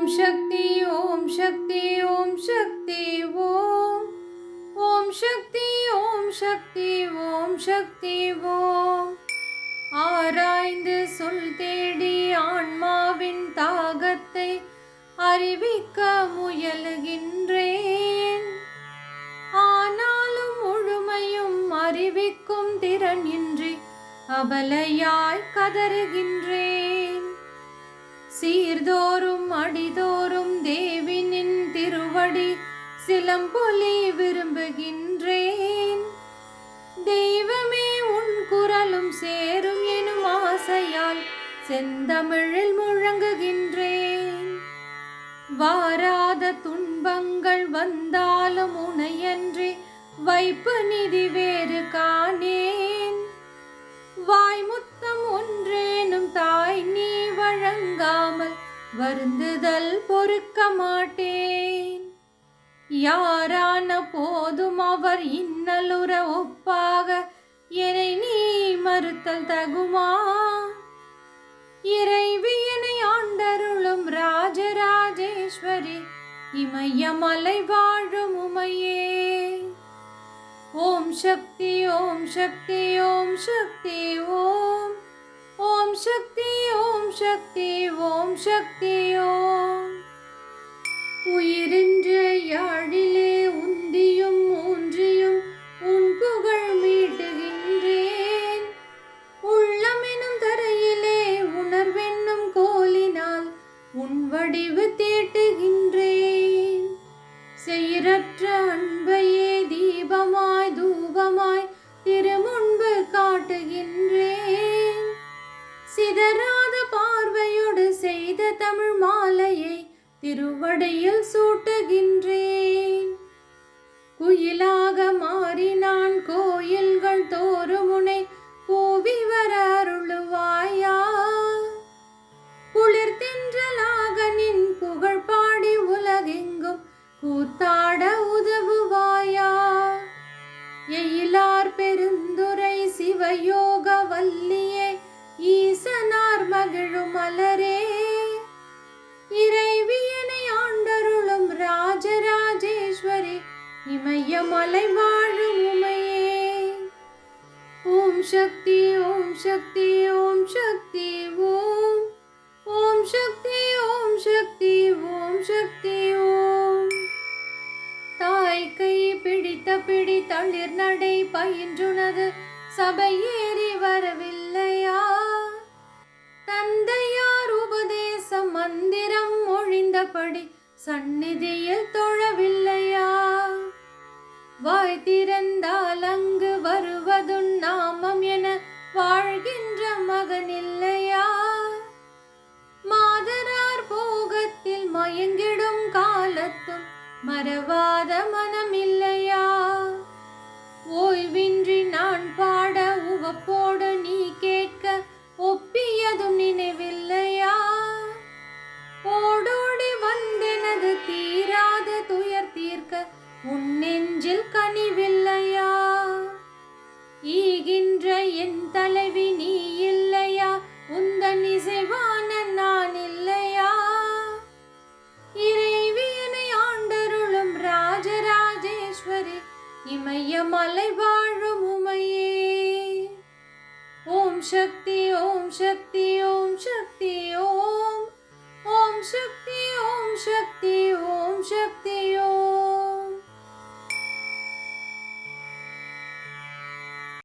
ஓம் சக்தி ஓம் சக்தி ஓம் சக்தி ஓம் ஓம் சக்தி ஓம் சக்தி ஓம் சக்தி ஓம். ஆராய்ந்து சொல் தேடி ஆன்மாவின் தாகத்தை அறிவிக்க முயலுகின்றேன். ஆனாலும் முழுமையும் அறிவிக்கும் திறன் இன்றி அபலையாய் கதறுகின்றேன். சீர்தோறும் அடிதோறும் தேவினின் திருவடி சிலம்பொலி விரும்புகின்றேன். தெய்வமே உன் குரலும் சேரும் எனும் ஆசையால் செந்தமிழில் முழங்குகின்றேன். வாராத துன்பங்கள் வந்தாலும் உனையன்றி வைப்பு நிதி வேறு காணேன். வாய்முத்தம் ஒன்றேனும் தாய் நீ வழங்காமல் வருந்துதல் பொறுக்க மாட்டேன். யாரான போதும் அவர் இன்னலுற ஒப்பாக என்னை நீ மறுத்தல் தகுமா? இறைவியனை ஆண்டருளும் ராஜராஜேஸ்வரி இமயமலை வாழும் உமையே. ஓம் சக்தி ஓம் சக்தி ஓம் சக்தி ஓம் ஓம் சக்தி ஓம் சக்தி ஓம் சக்தி ஓம். உயிரின்ற யாழிலே உந்தியும் ஊன்றியும் உன் புகழ் மீட்டுகின்றேன். உள்ளமெனும் தரையிலே உணர்வென்னும் கோலினால் உன் வடிவு தீட்டுகின்றேன். செயரற்ற அன்பையே தீபமாய் தூபமாய் திருமுன்பு காட்டுகின்றேன். சிதறாத பார்வையோடு செய்த தமிழ் மாலையை திருவடியில் சூட்டுகின்றேன். குயிலாக மாறி நான் கோயில்கள் தோறும் உனை கூவி வர அருளுவாயா? குளிர் தென்றலாக நின் புகழ் பாடி உலகெங்கும் கூத்தாட உதவுவாயா? எயிலார் பெருந்துரை சிவயோக வல்லியே ஈசனார் மகிழும் மலரே. இறைவியனை ஆண்டருளும் ராஜராஜேஸ்வரி இமயமலை வாழும் உமையே. ஓம் சக்தி ஓம் சக்தி ஓம் சக்தி ஓம் ஓம் சக்தி ஓம் சக்தி ஓம் சக்தி ஓம். தாய் கை பிடித்த பிடி தளிர் நடை பயின்றுனது சபையேறி வரவில்லையா? தந்தையார் உபதேசம் மந்திரம் மொழிந்தபடி சந்நிதியில் தொழவில்லையா? வாய் திறந்தால் அங்கு வருவதுன் நாமம் என வாழ்கின்ற மகனில்லையா? மாதரார் போகத்தில் மயங்கிடும் காலத்தும் மறவாத மனமில்லையா? ஓய்வின்றி நான் பாட உவப்போடு நீ கேட்க ஒப்பியதும் நினைவில்லையா? ஓடோடி வந்தெனது தீராத துயர் தீர்க்க உன் நெஞ்சில் கனிவில்லையா? ஈகின்ற என் தலைவி நீ இல்லையா? உந்தன் இசைவான நான் இல்லையா? இறைவியனை ஆண்டருளும் ராஜராஜேஸ்வரி இமயமலை வாழும் உமையே. ஓம் சக்தி ஓம் சக்தி ஓம் சக்தி ஓம் ஓம் சக்தி